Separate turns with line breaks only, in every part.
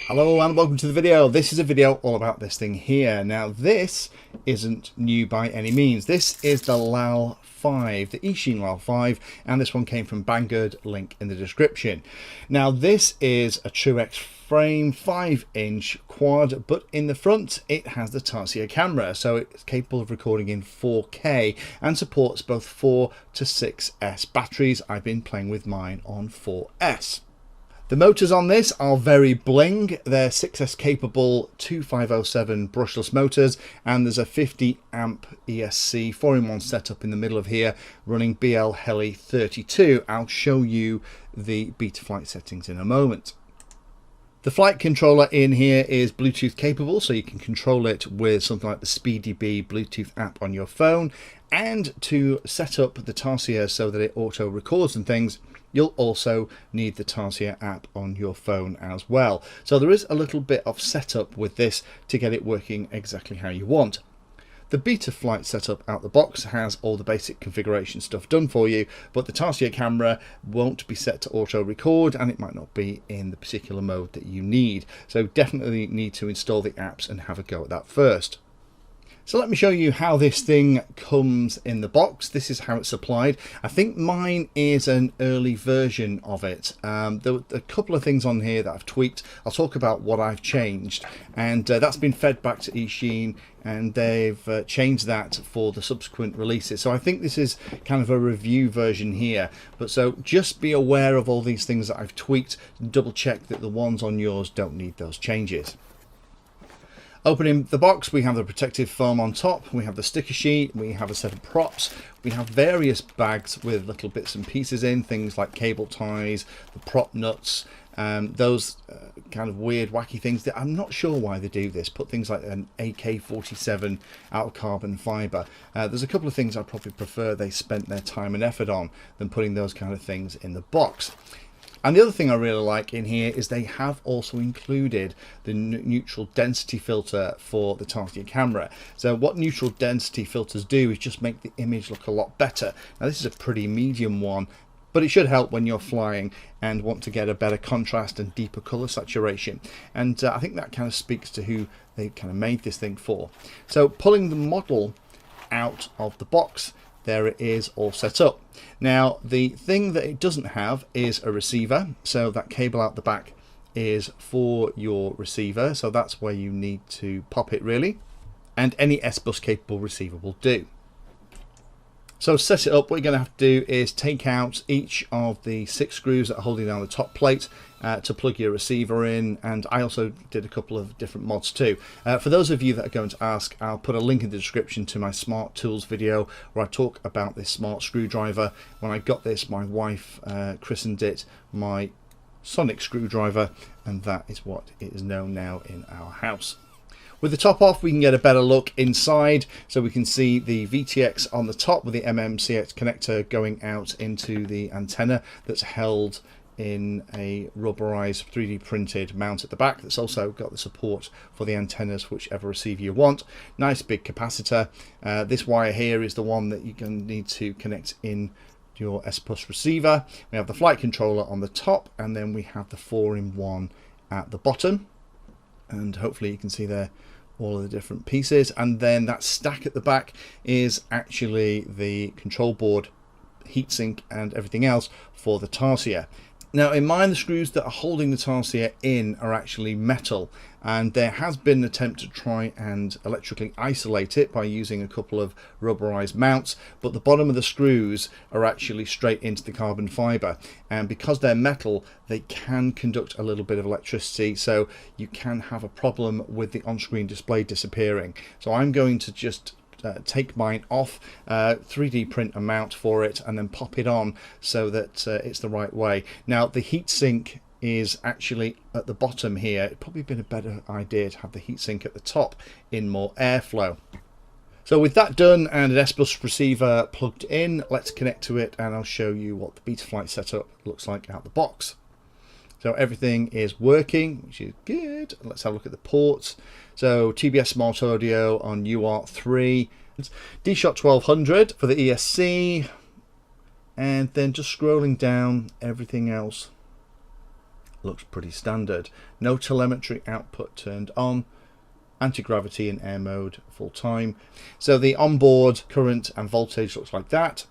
Hello and welcome to the video. This is a video all about this thing here. Now this isn't new by any means. This is the LAL5, the Eachine LAL5, and this one came from Banggood, link in the description. Now this is a true X frame 5-inch quad, but in the front it has the Tarsier camera, so it's capable of recording in 4K and supports both 4 to 6S batteries. I've been playing with mine on 4S. The motors on this are very bling. They're 6S capable 2507 brushless motors, and there's a 50 amp ESC 4-in-1 setup in the middle of here running BL Heli 32. I'll show you the Betaflight settings in a moment. The flight controller in here is Bluetooth capable, so you can control it with something like the SpeedyBee Bluetooth app on your phone. And to set up the Tarsier so that it auto records and things, you'll also need the Tarsier app on your phone as well. So there is a little bit of setup with this to get it working exactly how you want. The Betaflight setup out the box has all the basic configuration stuff done for you, but the Tarsier camera won't be set to auto record and it might not be in the particular mode that you need. So definitely need to install the apps and have a go at that first. So let me show you how this thing comes in the box. This is how it's supplied. I think mine is an early version of it. There were a couple of things on here that I've tweaked. I'll talk about what I've changed, and that's been fed back to Eachine, and they've changed that for the subsequent releases. So I think this is kind of a review version here. But so just be aware of all these things that I've tweaked, and double check that the ones on yours don't need those changes. Opening the box, we have the protective foam on top, we have the sticker sheet, we have a set of props, we have various bags with little bits and pieces in, things like cable ties, the prop nuts, those kind of weird wacky things that I'm not sure why they do this. Put things like an AK-47 out of carbon fibre. There's a couple of things I probably prefer they spent their time and effort on than putting those kind of things in the box. And the other thing I really like in here is they have also included the neutral density filter for the Tarsier camera. So what neutral density filters do is just make the image look a lot better. Now this is a pretty medium one, but it should help when you're flying and want to get a better contrast and deeper color saturation. And I think that kind of speaks to who they kind of made this thing for. So pulling the model out of the box, there it is all set up. Now the thing that it doesn't have is a receiver, so that cable out the back is for your receiver, so that's where you need to pop it really, and any S-Bus capable receiver will do. So to set it up, what you're going to have to do is take out each of the 6 screws that are holding down the top plate to plug your receiver in, and I also did a couple of different mods too. For those of you that are going to ask, I'll put a link in the description to my smart tools video where I talk about this smart screwdriver. When I got this, my wife christened it my sonic screwdriver, and that is what it is known now in our house. With the top off, we can get a better look inside, so we can see the VTX on the top with the MMCX connector going out into the antenna that's held in a rubberized 3D printed mount at the back. That's also got the support for the antennas, whichever receiver you want. Nice big capacitor. This wire here is the one that you're going to need to connect in your S-Bus receiver. We have the flight controller on the top, and then we have the 4-in-1 at the bottom. And hopefully you can see there all of the different pieces, and then that stack at the back is actually the control board, heatsink and everything else for the Tarsier. Now in mine, the screws that are holding the Tarsier in are actually metal, and there has been an attempt to try and electrically isolate it by using a couple of rubberized mounts, but the bottom of the screws are actually straight into the carbon fiber, and because they're metal they can conduct a little bit of electricity, so you can have a problem with the on-screen display disappearing. So I'm going to just take mine off, 3D print a mount for it, and then pop it on so that it's the right way. Now the heatsink is actually at the bottom here. It'd probably been a better idea to have the heatsink at the top in more airflow. So with that done and an S-Bus receiver plugged in, let's connect to it and I'll show you what the Betaflight setup looks like out the box. So everything is working, which is good. Let's have a look at the ports. So TBS Smart Audio on UART3, D-Shot 1200 for the ESC, and then just scrolling down, everything else looks pretty standard. No telemetry output turned on. Anti-gravity in air mode full time. So the onboard current and voltage looks like that.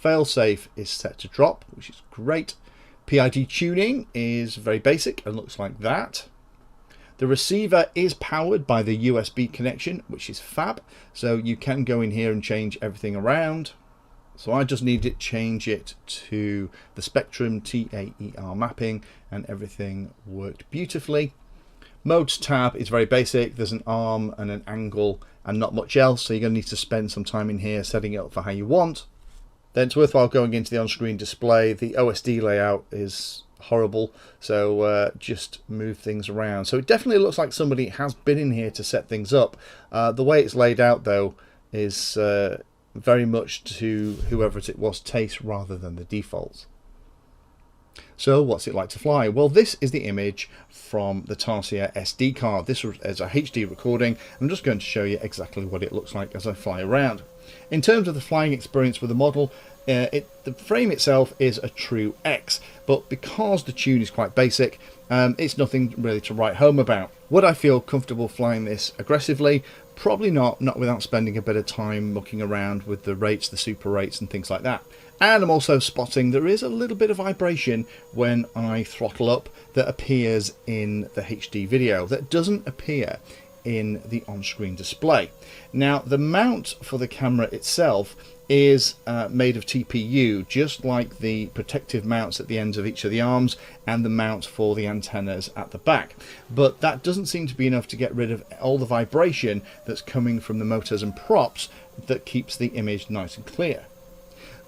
Failsafe is set to drop, which is great. PID tuning is very basic and looks like that. The receiver is powered by the USB connection, which is fab. So you can go in here and change everything around. So I just need to change it to the Spectrum TAER mapping and everything worked beautifully. Modes tab is very basic. There's an arm and an angle and not much else. So you're going to need to spend some time in here setting it up for how you want. Then it's worthwhile going into the on-screen display. The OSD layout is horrible, so just move things around. So it definitely looks like somebody has been in here to set things up. The way it's laid out though is very much to whoever it was taste rather than the defaults. So what's it like to fly? Well, this is the image from the Tarsier SD card. This is a HD recording. I'm just going to show you exactly what it looks like as I fly around. In terms of the flying experience with the model, the frame itself is a true X, but because the tune is quite basic, it's nothing really to write home about. Would I feel comfortable flying this aggressively? Probably not without spending a bit of time looking around with the rates, the super rates and things like that. And I'm also spotting there is a little bit of vibration when I throttle up that appears in the HD video that doesn't appear in the on-screen display. Now the mount for the camera itself is made of TPU, just like the protective mounts at the ends of each of the arms and the mount for the antennas at the back. But that doesn't seem to be enough to get rid of all the vibration that's coming from the motors and props that keeps the image nice and clear.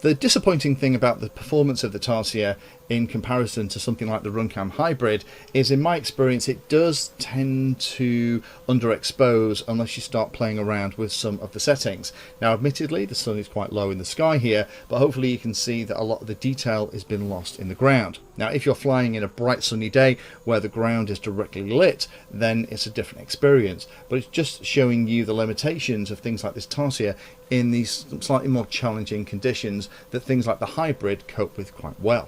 The disappointing thing about the performance of the Tarsier in comparison to something like the Runcam Hybrid is, in my experience, it does tend to underexpose unless you start playing around with some of the settings. Now, admittedly, the sun is quite low in the sky here, but hopefully you can see that a lot of the detail has been lost in the ground. Now, if you're flying in a bright sunny day where the ground is directly lit, then it's a different experience. But it's just showing you the limitations of things like this Tarsier in these slightly more challenging conditions that things like the Hybrid cope with quite well.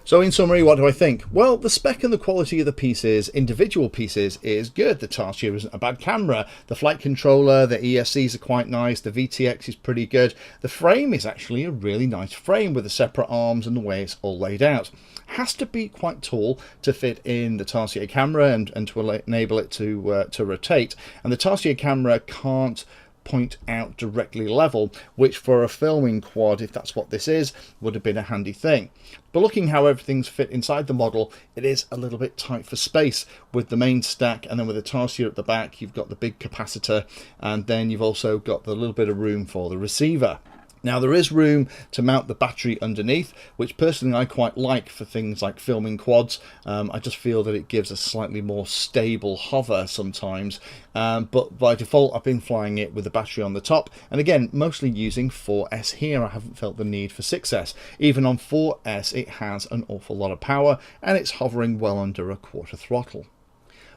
So in summary, what do I think? Well, the spec and the quality of the pieces, individual pieces, is good. The Tarsier isn't a bad camera. The flight controller, the ESCs are quite nice. The VTX is pretty good. The frame is actually a really nice frame with the separate arms and the way it's all laid out. Has to be quite tall to fit in the Tarsier camera and to enable it to rotate. And the Tarsier camera can't point out directly level, which for a filming quad, if that's what this is, would have been a handy thing. But looking how everything's fit inside the model, it is a little bit tight for space with the main stack, and then with the Tarsier at the back you've got the big capacitor, and then you've also got the little bit of room for the receiver. Now there is room to mount the battery underneath, which personally I quite like for things like filming quads. I just feel that it gives a slightly more stable hover sometimes, but by default I've been flying it with the battery on the top, and again mostly using 4S here. I haven't felt the need for 6S. Even on 4S it has an awful lot of power and it's hovering well under a quarter throttle.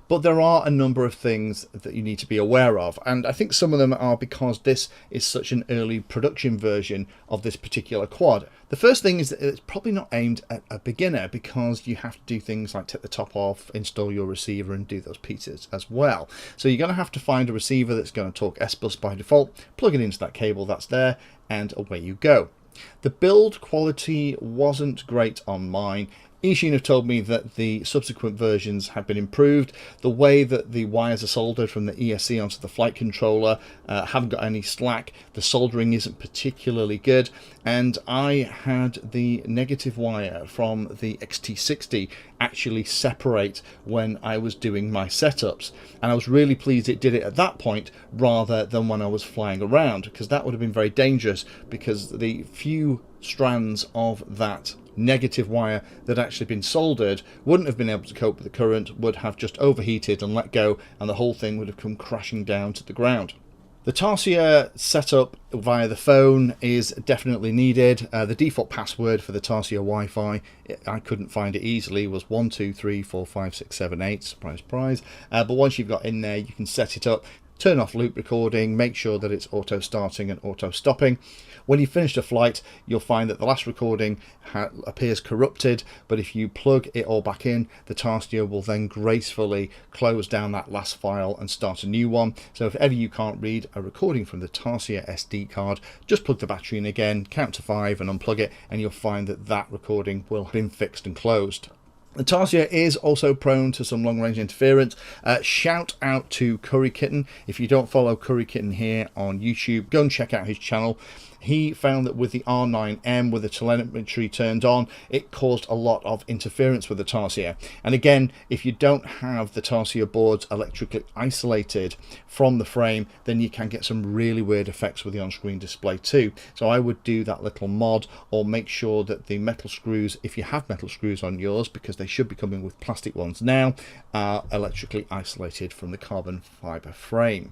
But there are a number of things that you need to be aware of, and I think some of them are because this is such an early production version of this particular quad. The first thing is that it's probably not aimed at a beginner, because you have to do things like take the top off, install your receiver and do those pieces as well. So you're going to have to find a receiver that's going to talk S-Bus by default, plug it into that cable that's there, and away you go. The build quality wasn't great on mine. Eachine have told me that the subsequent versions have been improved. The way that the wires are soldered from the ESC onto the flight controller haven't got any slack. The soldering isn't particularly good, and I had the negative wire from the XT60 actually separate when I was doing my setups, and I was really pleased it did it at that point rather than when I was flying around, because that would have been very dangerous, because the few strands of that negative wire that actually been soldered wouldn't have been able to cope with the current, would have just overheated and let go, and the whole thing would have come crashing down to the ground. The Tarsier setup via the phone is definitely needed. The default password for the Tarsier Wi-Fi, I couldn't find it easily, was 1234567 8. Surprise, surprise. But once you've got in there, you can set it up. turn off loop recording, make sure that it's auto starting and auto stopping. When you finish a flight, you'll find that the last recording appears corrupted, but if you plug it all back in, the Tarsier will then gracefully close down that last file and start a new one. So if ever you can't read a recording from the Tarsier SD card, just plug the battery in again, count to 5 and unplug it, and you'll find that that recording will have been fixed and closed. The Tarsier is also prone to some long-range interference. Shout out to Curry Kitten. If you don't follow Curry Kitten here on YouTube, go and check out his channel. He found that with the R9M, with the telemetry turned on, it caused a lot of interference with the Tarsier. And again, if you don't have the Tarsier boards electrically isolated from the frame, then you can get some really weird effects with the on-screen display too. So I would do that little mod, or make sure that the metal screws, if you have metal screws on yours, because they should be coming with plastic ones now, are electrically isolated from the carbon fiber frame.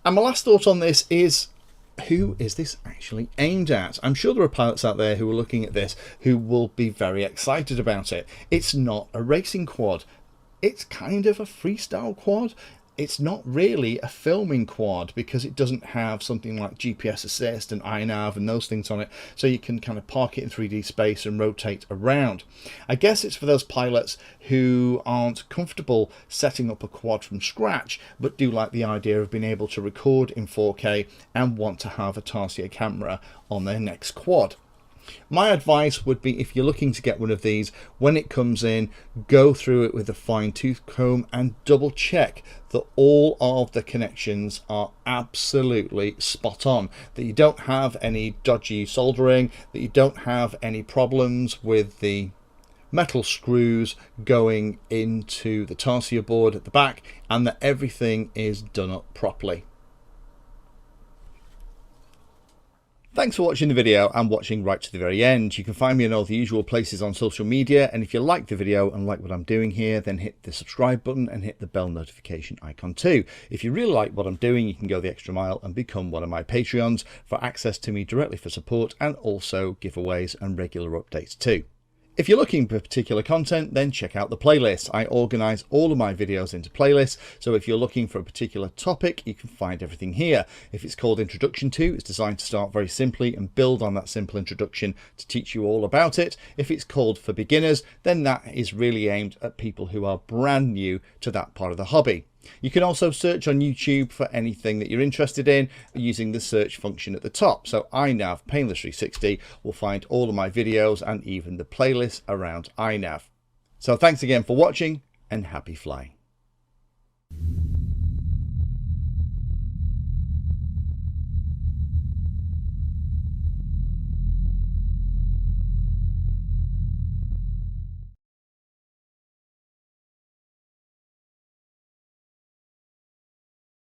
And my last thought on this is, who is this actually aimed at? I'm sure there are pilots out there who are looking at this who will be very excited about it. It's not a racing quad. It's kind of a freestyle quad. It's not really a filming quad because it doesn't have something like GPS assist and iNav and those things on it, so you can kind of park it in 3D space and rotate around. I guess it's for those pilots who aren't comfortable setting up a quad from scratch, but do like the idea of being able to record in 4K and want to have a Tarsier camera on their next quad. My advice would be, if you're looking to get one of these, when it comes in, go through it with a fine-tooth comb and double check that all of the connections are absolutely spot on, that you don't have any dodgy soldering, that you don't have any problems with the metal screws going into the Tarsier board at the back, and that everything is done up properly. Thanks for watching the video and watching right to the very end. You can find me in all the usual places on social media, and if you like the video and like what I'm doing here, then hit the subscribe button and hit the bell notification icon too. If you really like what I'm doing, you can go the extra mile and become one of my Patreons for access to me directly for support, and also giveaways and regular updates too. If you're looking for particular content, then check out the playlist. I organise all of my videos into playlists, so if you're looking for a particular topic, you can find everything here. If it's called Introduction To, it's designed to start very simply and build on that simple introduction to teach you all about it. If it's called For Beginners, then that is really aimed at people who are brand new to that part of the hobby. You can also search on YouTube for anything that you're interested in using the search function at the top. So iNav Painless 360 will find all of my videos and even the playlist around iNav. So thanks again for watching, and happy flying.